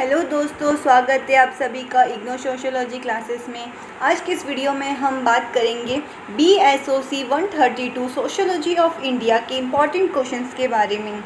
Hello दोस्तों, स्वागत है आप सभी का इग्नो सोशियोलॉजी क्लासेस में। आज की इस वीडियो में हम बात करेंगे BSOC 132 सोशियोलॉजी ऑफ इंडिया के इम्पॉर्टेंट क्वेश्चंस के बारे में।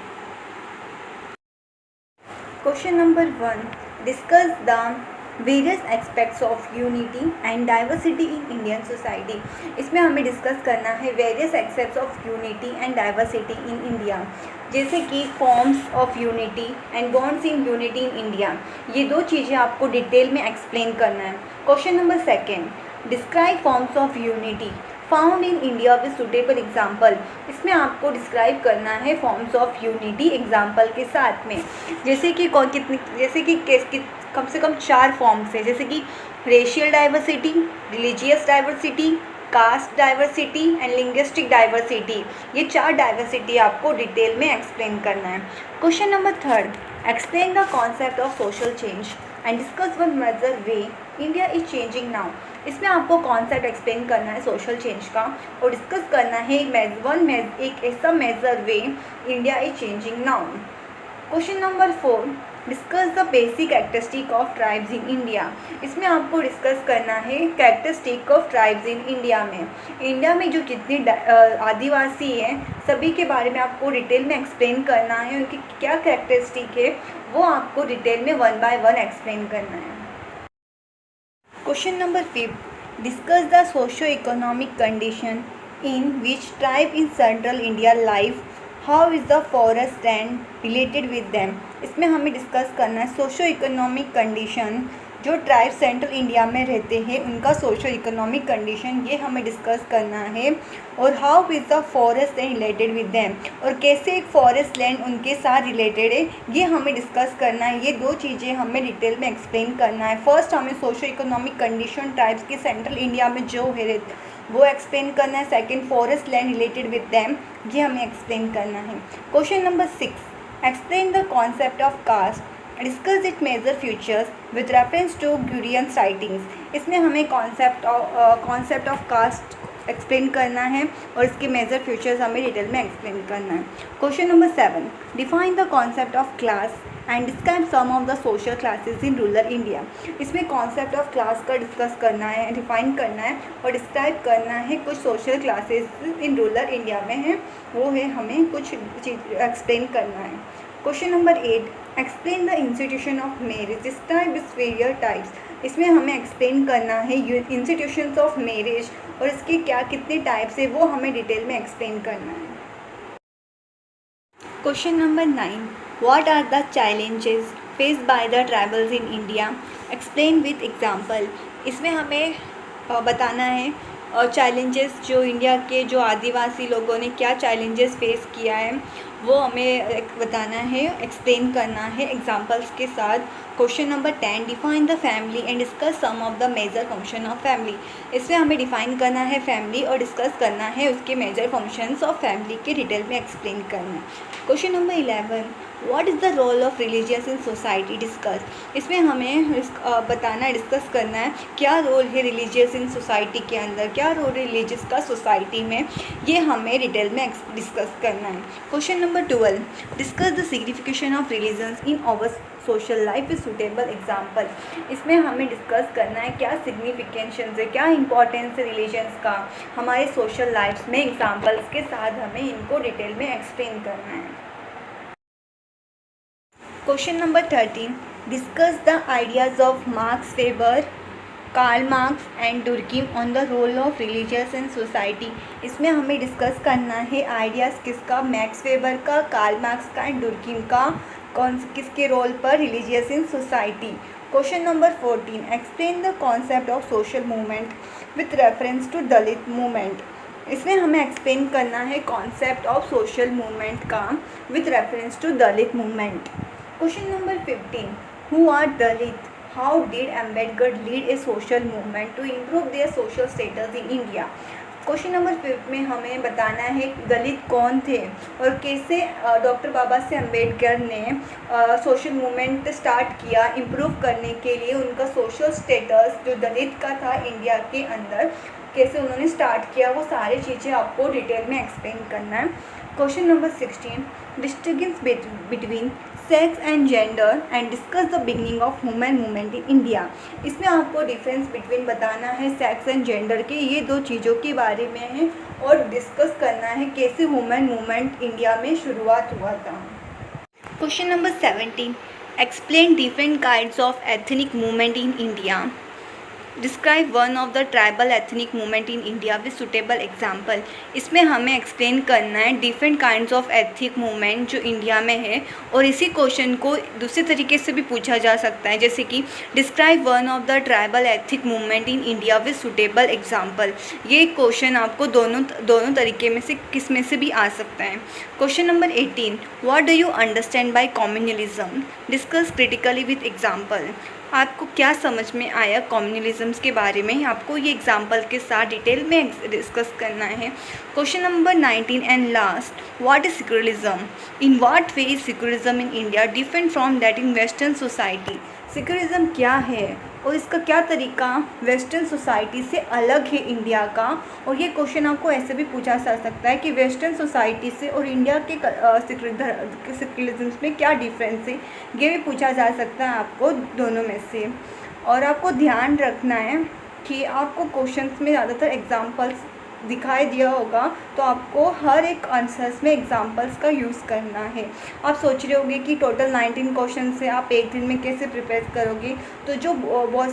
Question number 1, discuss the various aspects of unity and diversity in Indian society. इसमें हमें डिस्कस करना है various aspects of unity and diversity in India, जैसे कि forms of unity and bonds in unity in India. ये दो चीज़ें आपको डिटेल में एक्सप्लेन करना है। Question number 2, describe forms of unity found in India with suitable example. इसमें आपको डिस्क्राइब करना है फॉर्म्स ऑफ यूनिटी एग्जाम्पल के साथ में, जैसे कि कम से कम 4 फॉर्म्स है, जैसे कि racial diversity, religious diversity, caste diversity and linguistic diversity. ये 4 डाइवर्सिटी आपको डिटेल में एक्सप्लेन करना है। Question number 3, explain the concept of social change and discuss one major way India is changing now. इसमें आपको कॉन्सेप्ट एक्सप्लेन करना है social change का और डिस्कस करना है एक ऐसा major way India is changing now. Question number 4, discuss the basic characteristic of tribes in India. इसमें आपको डिस्कस करना है characteristic of tribes in India में जो जितने आदिवासी हैं सभी के बारे में आपको डिटेल में एक्सप्लेन करना है। उनकी क्या कैरेक्टरिस्टिक है वो आपको डिटेल में 1 बाय 1 एक्सप्लेन करना है। Question number 5, discuss the socio economic condition in which tribe in central India live, how is the forest land related with them. इसमें हमें डिस्कस करना है सोशो इकोनॉमिक कंडीशन, जो ट्राइब सेंट्रल इंडिया में रहते हैं उनका सोशो इकोनॉमिक कंडीशन, ये हमें डिस्कस करना है। और how is the forest land related with them, और कैसे एक फॉरेस्ट लैंड उनके साथ रिलेटेड है, ये हमें डिस्कस करना है। ये 2 चीज़ें हमें डिटेल में एक्सप्लेन करना है। फर्स्ट हमें सोशो इकोनॉमिक कंडीशन ट्राइब्स के सेंट्रल इंडिया में जो है वो एक्सप्लेन करना है। Second, forest land related with them, ये हमें एक्सप्लेन करना है। Question number 6, explain the concept of caste, discuss it major features with reference to Ghuryean writings. इसमें हमें कॉन्सेप्ट ऑफ कास्ट एक्सप्लेन करना है और इसके मेजर फ्यूचर्स हमें डिटेल में एक्सप्लेन करना है। Question number 7, define the concept of class and describe some of the social classes in rural India. इसमें कॉन्सेप्ट ऑफ क्लास का डिस्कस करना है, डिफाइन करना है और डिस्क्राइब करना है कुछ social classes in rural India में हैं, वो है हमें कुछ चीज एक्सप्लेन करना है। Question number 8, explain the institution of marriage, describe its various types. इसमें हमें एक्सप्लेन करना है इंस्टीट्यूशंस ऑफ मैरिज और इसके कितने टाइप्स है वो हमें डिटेल में एक्सप्लेन करना है। Question number 9, what are the challenges faced by the tribals in India, explain with example. इसमें हमें बताना है चैलेंजेस जो इंडिया के जो आदिवासी लोगों ने क्या चैलेंजेस फेस किया है वो हमें बताना है, एक्सप्लेन करना है एग्जांपल्स के साथ। Question number 10, define the family and discuss some of the major function of family. इसमें हमें डिफाइन करना है फैमिली और डिस्कस करना है उसके मेजर फंक्शंस ऑफ फैमिली के डिटेल में एक्सप्लेन करना है। Question number 11, what is the role of religious in society, discuss. इसमें हमें बताना, डिस्कस करना है क्या रोल है रिलीजियस इन सोसाइटी के अंदर, क्या रोल रिलीजियस का सोसाइटी में, ये हमें डिटेल में डिस्कस करना है। Question number 12, discuss the signification of religions in our social life with suitable example. इसमें हमें डिस्कस करना है क्या सिग्निफिकेशंस है, क्या इंपॉर्टेंस है रिलीजन्स का हमारे सोशल लाइफ में, एग्जाम्पल्स के साथ हमें इनको डिटेल में एक्सप्लेन करना है। Question number 13, discuss the ideas of Marx Weber, Karl Marx and Durkheim on the role of religious in society. इसमें हमें डिस्कस करना है आइडियाज़ किसका, मैक्स वेबर का, कार्ल मार्क्स का एंड डुर्कीम का, किसके रोल पर religious in society. Question number 14, explain the concept of social movement with reference to Dalit movement. इसमें हमें एक्सप्लेन करना है कॉन्सेप्ट ऑफ सोशल मूवमेंट का with reference to Dalit movement. Question number 15, who are Dalit, how did Ambedkar lead a social movement to improve their social status in India. Question number 5 में हमें बताना है दलित कौन थे और कैसे डॉक्टर बाबा साहेब अम्बेडकर ने सोशल मूवमेंट स्टार्ट किया इम्प्रूव करने के लिए, उनका सोशल स्टेटस जो दलित का था इंडिया के अंदर कैसे उन्होंने स्टार्ट किया, वो सारी चीज़ें आपको डिटेल में एक्सप्लेन करना है। Question number 16, distinguish between sex and gender and discuss the beginning of women movement in India. इसमें आपको डिफरेंस बिटवीन बताना है सेक्स एंड जेंडर के, ये दो चीज़ों के बारे में है, और डिस्कस करना है कैसे वुमेन मूवमेंट इंडिया में शुरुआत हुआ था। Question number 17, explain different kinds of ethnic movement in India. Describe one of the tribal ethnic movement in India with suitable example. इसमें हमें एक्सप्लेन करना है different kinds of ethnic movement जो India में है, और इसी क्वेश्चन को दूसरे तरीके से भी पूछा जा सकता है, जैसे कि describe one of the tribal ethnic movement in India with suitable example. ये क्वेश्चन आपको दोनों तरीके में से किस में से भी आ सकता है। Question number 18, what do you understand by communalism. Discuss critically with example. आपको क्या समझ में आया कम्युनलिज्म्स के बारे में, आपको ये एग्जाम्पल के साथ डिटेल में डिस्कस करना है। Question number 19 and last, what is secularism. In what way is secularism in India different from that in western society. Secularism क्या है और इसका क्या तरीका वेस्टर्न सोसाइटी से अलग है इंडिया का। और ये क्वेश्चन आपको ऐसे भी पूछा जा सकता है कि वेस्टर्न सोसाइटी से और इंडिया के सेक्युलरिज्म में क्या डिफरेंस है, ये भी पूछा जा सकता है आपको दोनों में से। और आपको ध्यान रखना है कि आपको क्वेश्चंस में ज़्यादातर एग्जांपल्स दिखाई दिया होगा, तो आपको हर एक आंसर्स में एग्जांपल्स का यूज़ करना है। आप सोच रहे होंगे कि टोटल 19 क्वेश्चन से आप एक दिन में कैसे प्रिपेयर करोगे, तो जो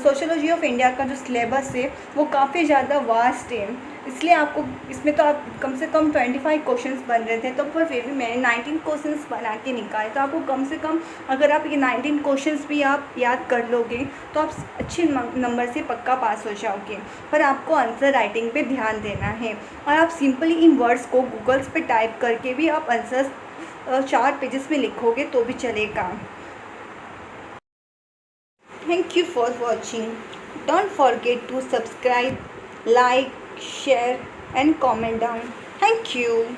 सोशियोलॉजी ऑफ इंडिया का जो सिलेबस है वो काफ़ी ज़्यादा वास्ट है, इसलिए आपको इसमें तो आप कम से कम 25 क्वेश्चंस बन रहे थे, तो पर फिर भी मैंने 19 क्वेश्चंस बना के निकाले। तो आपको कम से कम अगर आप ये 19 क्वेश्चंस भी आप याद कर लोगे तो आप अच्छे नंबर से पक्का पास हो जाओगे। पर आपको आंसर राइटिंग पे ध्यान देना है, और आप सिंपली इन वर्ड्स को गूगल्स पे टाइप करके भी आप आंसर्स 4 पेजेस में लिखोगे तो भी चलेगा। Thank you for watching. Don't forget to subscribe, like, share and comment down. Thank you.